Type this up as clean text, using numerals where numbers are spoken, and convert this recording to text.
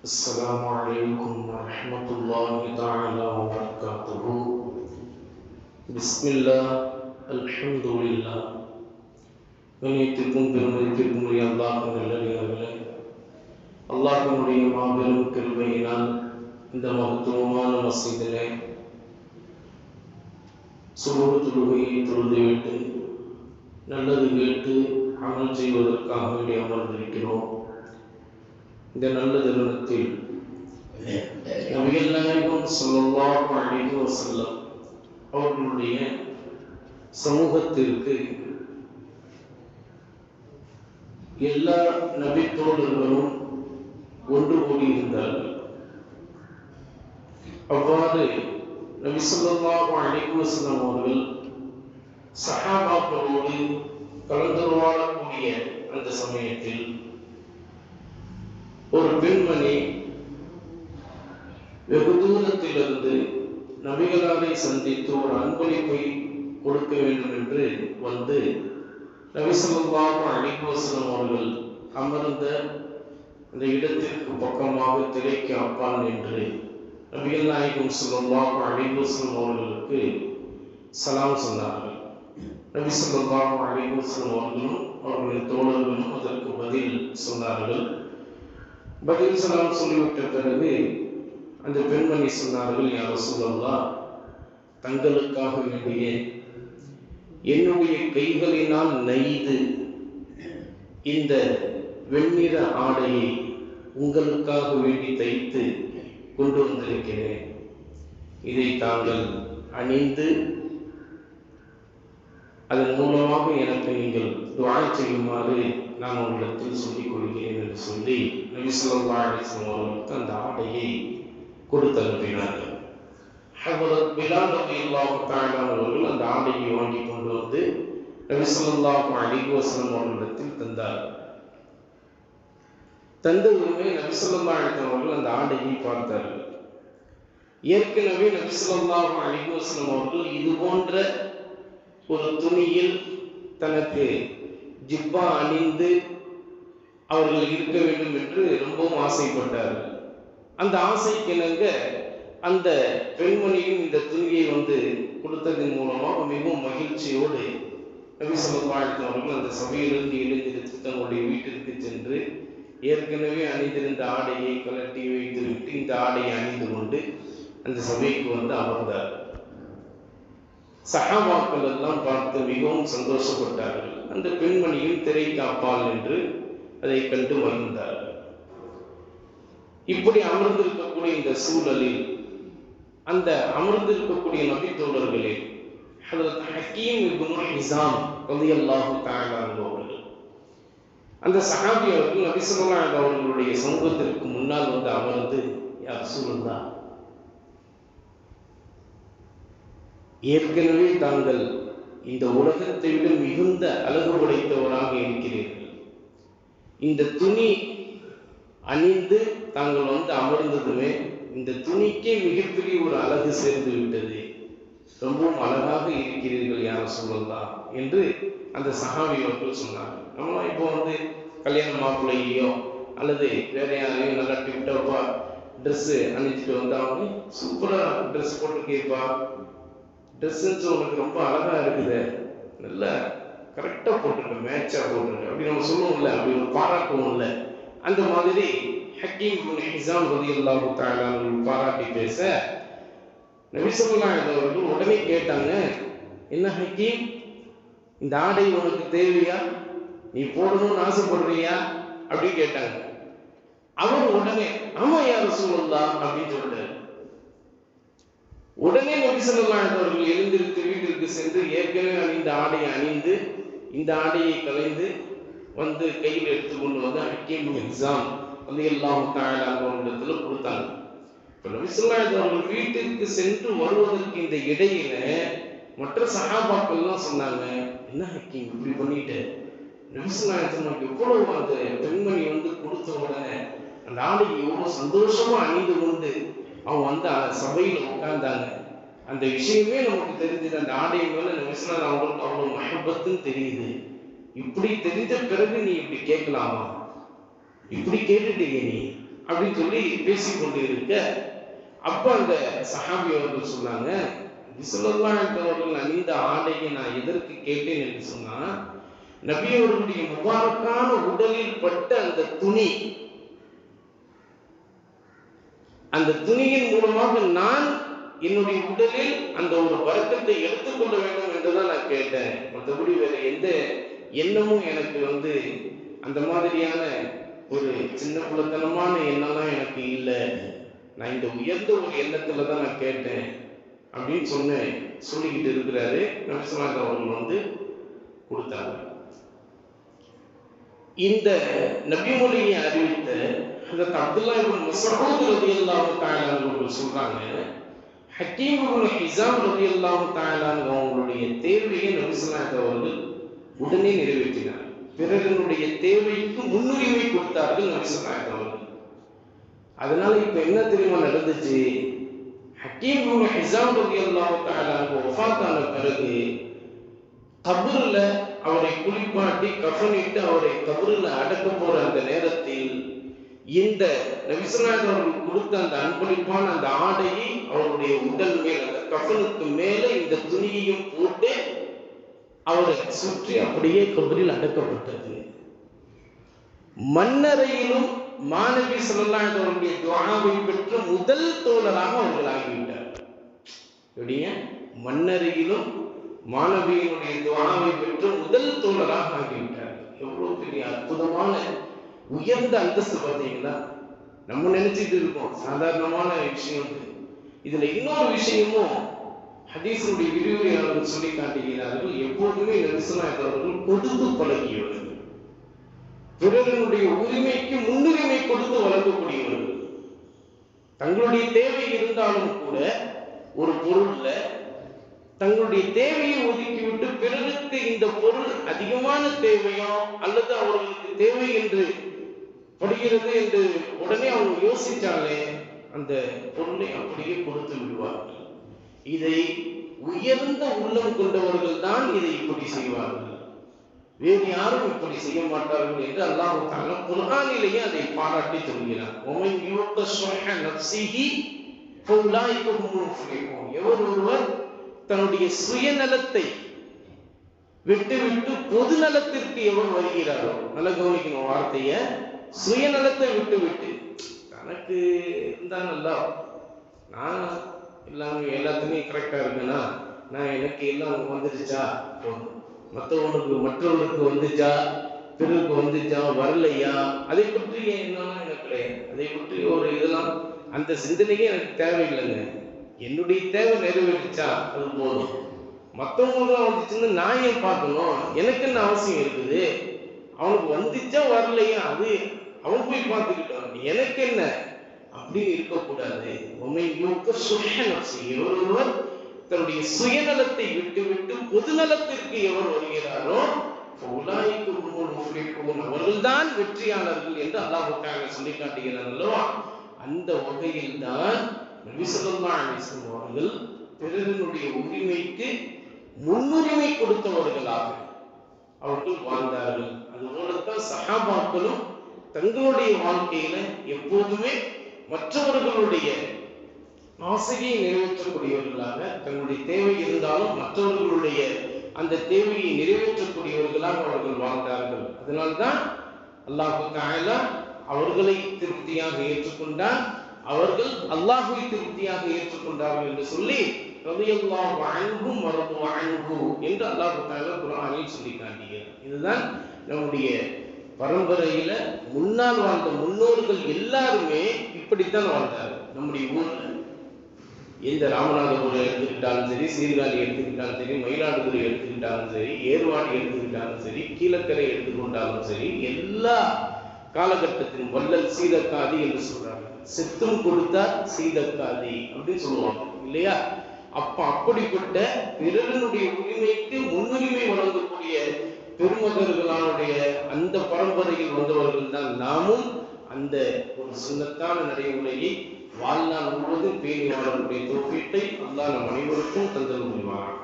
السلام عليكم ورحمة الله تعالى وبركاته. بسم الله الحمد لله. கண்ணியத்திற்கும் பெருமதிப்பிற்கும் உரிய அல்லாஹ்வின் நல்லடியார்களே, அல்லாஹ்வினுடைய மாபெரும் கிருபையினால் இந்த மகத்துவமான மஸ்ஜிதிலே சுபஹ் தொழுகையை தொழுதுவிட்டு நல்லது கேட்டு அமல் செய்வதற்காக வேண்டி அமர்ந்திருக்கிறோம். இந்த நல்ல தருணத்தில் நபிகள் நாயகம் ஸல்லல்லாஹு அலைஹி வஸல்லம் அவர்களுடைய சமூகத்திற்கு எல்லா நபி தோழர்களும் ஒன்று கூடியிருந்தார்கள். அவ்வாறு நபி ஸல்லல்லாஹு அலைஹி வஸல்லம் அவர்கள் சஹாபாக்களோடு கலந்துரையாடக்கூடிய அந்த சமயத்தில் ஒரு பெண்மணி வெகு தூரத்திலிருந்து நபிகளாரை சந்தித்து ஒரு அன்பளிப்பை கொடுக்க வேண்டும் என்று வந்து நபி ஸல்லல்லாஹு அலைஹி வஸல்லம் அவர்கள் அமர்ந்த அந்த இடத்திற்கு பக்கமாக திரைக்கு அப்பால் நின்று நபிகள் நாயகம் ஸல்லல்லாஹு அலைஹி வஸல்லம் அவர்களுக்கு சலாம் சொன்னார்கள். நபி ஸல்லல்லாஹு அலைஹி வஸல்லம் அவர்களும் அவர்களின் தோழர்களும் அதற்கு பதில் சொன்னார்கள். பதில் சலாம் சொல்லிவிட்ட பிறகு அந்த பெண்மணி சொன்னார்கள், யா ரசூலல்லாஹ், தங்களுக்காக வேண்டிய என்னுடைய கைகளினால் நெய்து இந்த வெண்ணிற ஆடையை உங்களுக்காக வேண்டி தைத்து கொண்டு வந்திருக்கிறேன். இதை தாங்கள் அணிந்து அதன் மூலமாக எனக்கு நீங்கள் துஆ செய்யுமாறு நான் உங்களிடத்தில் சொல்லிக் கொள்கிறேன் என்று சொல்லி நபி ஸல்லல்லாஹு அலைஹி வஸல்லம் அவர்களுக்கு அந்த ஆடையை கொடுத்து அனுப்பினார்கள். ஹஜ்ரத் பிலால் ரலியல்லாஹு தஆலா அவர்கள் அந்த ஆடையை வாங்கி கொண்டு வந்து நபி ஸல்லல்லாஹு அலைஹி வஸல்லம் அவர்களிடத்தில் தந்தார்கள். தந்ததுமே நபி ஸல்லல்லாஹு அலைஹி வஸல்லம் அவர்கள் அந்த ஆடையை பார்த்தார்கள். ஏற்கனவே நபி ஸல்லல்லாஹு அலைஹி வஸல்லம் அவர்கள் இது போன்ற ஒரு துணியில் தனக்கு ஜிப்பா அணிந்து அவர்கள் இருக்க வேண்டும் என்று ரொம்பவும் ஆசைப்பட்டார்கள். அந்த ஆசைக்கிணங்க அந்த பெண்மணியும் இந்த துணியை வந்து கொடுத்ததன் மூலமாக மிகவும் மகிழ்ச்சியோடு நபி ஸல்லல்லாஹு அலைஹி வஸல்லம் அவர்கள் அந்த சபையிலிருந்து எழுந்திருத்து தங்களுடைய வீட்டிற்கு சென்று ஏற்கனவே அணிந்திருந்த ஆடையை கலட்டி வைத்துவிட்டு இந்த ஆடையை அணிந்து கொண்டு அந்த சபைக்கு வந்து அமர்ந்தார். சஹாபாக்கள் எல்லாம் பார்த்து மிகவும் சந்தோஷப்பட்டார்கள். அந்த பெண்மணியும் திரைக்கு அப்பால் என்று அதை கண்டு மகிழ்ந்தார்கள். இப்படி அமர்ந்திருக்கக்கூடிய இந்த சூழலில் அந்த அமர்ந்திருக்கக்கூடிய நபி தோழர்களில் ஹஜ்ரத் ஹக்கீம் இப்னு ஹிஸாம் ரலியல்லாஹு தஆலா அவர்கள், அந்த சஹாபி அவர்கள் நபி ஸல்லல்லாஹு அலைஹி வஸல்லம் அவர்களுடைய சமூகத்திற்கு முன்னால் வந்து அமர்ந்து, யா ரசூலல்லாஹ், ஏற்கனவே தாங்கள் இந்த உலகத்தை விட மிகுந்த அழகு படைத்தவராக இருக்கிறீர்கள். இந்த துணி அணிந்து தாங்கள் வந்து அமர்ந்ததுமே இந்த துணிக்கே மிகப்பெரிய ஒரு அழகு சேர்ந்து விட்டது. ரொம்பவும் அழகாக இருக்கிறீர்கள் யா ரசூலல்லாஹ் என்று அந்த சஹாபி அவர்கள் சொன்னாங்க. நம்ம இப்போ வந்து கல்யாண மாப்பிள்ளையோ அல்லது வேற யாரையும் நல்லா டிப்டாப்பா ட்ரெஸ்ஸு அணிஞ்சிட்டு வந்தாங்க, சூப்பராக ட்ரெஸ் போட்டுருக்கேப்பா, ட்ரெஸ்ஸு உனக்கு ரொம்ப அழகாக இருக்குது, நல்லா கரெக்டாக போட்டுருக்க, மேட்சாக போட்டுருக்க அப்படி நம்ம சொல்லுவோம்ல, அப்படி ஒரு பாராட்டுவோம்ல. அந்த மாதிரி ஹக்கீம் இப்னு ஹிஸாம் ரலியல்லாஹு தஆலா பாராட்டி பேச நபி ஸல்லல்லாஹு அலைஹி வஸல்லம் உடனே கேட்டாங்க, என்ன ஹக்கீம், இந்த ஆடை உனக்கு தேவையா, நீ போடணும்னு ஆசைப்படுறியா அப்படின்னு கேட்டாங்க. அவர் உடனே ஆமா யா ரசூலல்லாஹ் அப்படின்னு சொல்லிட்டாரு. உடனே நபி ஸல்லல்லாஹு அலைஹி வஸல்லம் எழுந்திருத்து வீட்டிற்கு சென்று ஏற்கனவே அணிந்த ஆடையை அணிந்து இந்த ஆடையை கலைந்து வந்து கையில் எடுத்துக்கொண்டு வந்து ஹக்கீம் இப்னு ஹிஸாம் ரலியல்லாஹு தஆலா அவர்களிடத்துல கொடுத்தாங்க. இப்போ நபி ஸல்லல்லாஹு அலைஹி வஸல்லம் வீட்டிற்கு சென்று வருவதற்கு இந்த இடையில மற்ற சஹாபாக்கள்லாம் சொன்னாங்க, என்ன ஹக்கீம் இப்படி பண்ணிட்டு, நபி ஸல்லல்லாஹு அலைஹி வஸல்லம் எவ்வளவு அந்த பெண்மணி வந்து கொடுத்த உடனே அந்த ஆடையை எவ்வளவு சந்தோஷமா அணிந்து கொண்டு அவங்க வந்து சபையில் உட்கார்ந்தாங்க. அந்த விஷயமே நமக்கு தெரிஞ்சது. அந்த ஆடை மேல நபி ஸல்லல்லாஹு அலைஹி வஸல்லம் அவங்களுக்கு அவ்வளவு மஹப்பத்துன்னு தெரியுது. இப்படி தெரிஞ்ச பிறகு நீ இப்படி கேட்கலாமா, இப்படி கேட்டுட்டீங்க நீ, அப்படின்னு சொல்லி பேசிக்கொண்டு இருக்க, அப்ப அந்த சஹாபி அவர்கள் சொன்னாங்க, ஸல்லல்லாஹு அலைஹி அவர்கள் அணிந்த ஆடையை நான் எதற்கு கேட்டேன் என்று சொன்னா, நபி அவர்களுடைய முபாரக்கான உடலில் பட்ட அந்த துணி, அந்த துணியின் மூலமாக நான் என்னுடைய உடலில் அந்த ஒரு பரக்கத்தை எடுத்துக்கொள்ள வேண்டும் என்றுதான் நான் கேட்டேன். மற்றபடி வேற எந்த எண்ணமும் எனக்கு அந்த மாதிரியான ஒரு சின்ன குலத்தனமான எண்ணம்லாம் எனக்கு இல்லை. நான் இந்த உயர்ந்த ஒரு எண்ணத்துல தான் நான் கேட்டேன் அப்படின்னு சொல்லிக்கிட்டு இருக்கிறாரு. நபி ஸல்லல்லாஹு அவர்கள் கொடுத்தாங்க. இந்த நபிமொழியை அறிவித்த ஹஜ்ரத் அப்துல்லாஹ் இப்னு மஸ்ஊத் ரலியல்லாஹு தஆலா அவர்கள் சொல்றாங்க, ஹக்கீம் இப்னு ஹிஸாம் ரலியல்லாஹு தஆலா அவங்களுடைய தேவையை நபி ஸல்லல்லாஹு அவர்கள் உடனே நிறைவேற்றினார். பிறருடைய தேவைக்கு முன்னுரிமை கொடுத்தார்கள் நபி ஸல்லல்லாஹு அவர்கள். அதனால இப்ப என்ன தெரியுமா நடந்துச்சு, ஹக்கீம் இப்னு ஹிஸாம் ரலியல்லாஹு தஆலா வஃபாத்தான பிறகு கபர்ல அவரை குளிப்பாட்டி கஃனிட்டு அவரை கபர்ல அடக்க போற அந்த நேரத்தில் இந்த நபி ஸல்லல்லாஹு அவர்கள் கொடுத்த அந்த அன்பளிப்பான அந்த ஆடையை அவருடைய உடல் மேல் அந்த கஃனுக்கு மேல இந்த துணியையும் போட்டு அவரை சுற்றி அப்படியே கபரில் அடக்கப்பட்டது. மன்னரையிலும் மாணவி ஸல்லல்லாஹு அலைஹி அவருடைய துஆவை பெற்ற முதல் தோழராக அவர்கள் ஆகிவிட்டார். மன்னரையிலும் மாணவியினுடைய துஆவை பெற்ற முதல் தோழராக ஆகிவிட்டார். எவ்வளவு பெரிய அற்புதமான உயர்ந்த அந்தஸ்து பார்த்தீங்களா? நம்ம நினைச்சிட்டு இருக்கோம் சாதாரணமான விஷயம். இதுல இன்னொரு விஷயமும் ஹதீஸுடைய விரிவுரையாளர்கள் சொல்லி காட்டுகிறார்கள். எப்போதுமே நபி ஸல்லல்லாஹு அவர்கள் கொடுத்து பழகியவர்கள், பிறருடைய உரிமைக்கு முன்னுரிமை கொடுத்து வழங்கக்கூடியவர்கள். தங்களுடைய தேவை இருந்தாலும் கூட ஒரு பொருள்ல தங்களுடைய தேவையை ஒதுக்கிவிட்டு பிறருக்கு இந்த பொருள் அதிகமான தேவையோ அல்லது அவர்களுக்கு தேவை என்று படுகிறது என்று உடனே அவங்க யோசிச்சாலே அந்த பொருளை அப்படியே கொடுத்து விடுவார்கள். இதை உயர்ந்த உள்ளம் கொண்டவர்கள் தான் இதை இப்படி செய்வார்கள், வேறு யாரும் இப்படி செய்ய மாட்டார்கள் என்று அல்லாஹ் தஆலா குர்ஆனிலேயே அதை பாராட்டி சொல்கிறார். வமன் யூக ஷுஹ நஃப்ஸிஹி ஃபஉலாயிக ஹுமுல் முஃப்லிஹூன். எவர் ஒருவர் தன்னுடைய சுயநலத்தை விட்டுவிட்டு பொது நலத்திற்கு எவர் வருகிறாரோ, நல்ல கவனிக்கணும் வார்த்தைய, சுயநலத்தை விட்டுவிட்டு தனக்கு இருந்தா நல்லா, நான் எல்லாத்துக்குமே கரெக்டா இருக்கேனா, நான் எனக்கு எல்லாம் வந்துருச்சா, மற்றவர்களுக்கு வந்துச்சா, பிறருக்கு வந்துச்சா, வரலையா, அதை பற்றி என்னன்னா எனக்கு கிடையாது. அதை பற்றி ஒரு இதெல்லாம் அந்த சிந்தனையே எனக்கு தேவையில்லைங்க. என்னுடைய தேவை நிறைவேறிச்சா அது போதும். மற்றவங்களுக்கு வந்துச்சுன்னு நான் ஏன் பார்க்கணும்? எனக்கு என்ன அவசியம் இருக்குது? அவனுக்கு வந்துச்சா வரலையா அது அவன் போய் பார்த்துக்கிட்டான், எனக்கு என்ன அப்படின்னு இருக்கக்கூடாது. ஒருவர் தன்னுடைய சுயநலத்தை விட்டுவிட்டு பொதுநலத்திற்கு எவர் வருகிறாரோ அவர்கள்தான் வெற்றியாளர்கள் என்று அல்லாஹ் தஆலா சொல்லி காட்டுகிறார் அல்லவா? அந்த வகையில் தான் நபி ஸல்லல்லாஹு அலைஹி வஸல்லம் அவர்கள் பிறருடைய உரிமைக்கு முன்னுரிமை கொடுத்தவர்களாக அவர்கள் வாழ்ந்தார்கள். அதுபோலத்தான் சஹாபாக்களும் தங்களுடைய வாழ்க்கையில எப்போதுமே மற்றவர்களுடைய ஆசையை நிறைவேற்றக்கூடியவர்களாக, தங்களுடைய தேவை இருந்தாலும் மற்றவர்களுடைய அந்த தேவையை நிறைவேற்றக்கூடியவர்களாக அவர்கள் வாழ்ந்தார்கள். அதனால்தான் அல்லாஹ் தஆலா அவர்களை திருப்தியாக ஏற்றுக்கொண்டார், அவர்கள் அல்லாஹ்வை திருப்தியாக ஏற்றுக்கொண்டார்கள் என்று சொல்லி ரலியல்லாஹு அன்ஹும் வரது அன்ஹு என்று அல்லாஹ் தஆலா குர்ஆனில் சொல்லி காட்டுகிறார். இதுதான் நம்முடைய பரம்பரையில முன்னால் வாழ்ந்த முன்னோர்கள் எல்லாருமே இப்படித்தான் வாழ்ந்தார்கள். நம்முடைய ஊர்ல எந்த ராமநாதபுரம் எடுத்துக்கிட்டாலும் சரி, சீர்காழி எடுத்துக்கிட்டாலும் சரி, மயிலாடுதுறை எடுத்துக்கிட்டாலும் சரி, ஏர்வாடி எடுத்துக்கிட்டாலும் சரி, கீழக்கரை எடுத்துக்கொண்டாலும் சரி, எல்லா காலகட்டத்திலும் வள்ளல் சீதக்காதி என்று சொல்றாங்க. செத்தும் கொடுத்தார் சீதக்காதி அப்படின்னு சொல்லுவாங்க இல்லையா? அப்படிப்பட்ட பிறருடைய உரிமைக்கு முன்னுரிமை வழங்கக்கூடிய பெருமகர்களானுடைய அந்த பரம்பரையில் வந்தவர்கள் தான் நாமும். அந்த ஒரு சுன்னத்தான நடைமுறையை வாழ்நாள் முழுவதும் பேணி வாழக்கூடிய தௌஃபீக்கை அல்லாஹ் நம் அனைவருக்கும் தந்தருள்வானாக.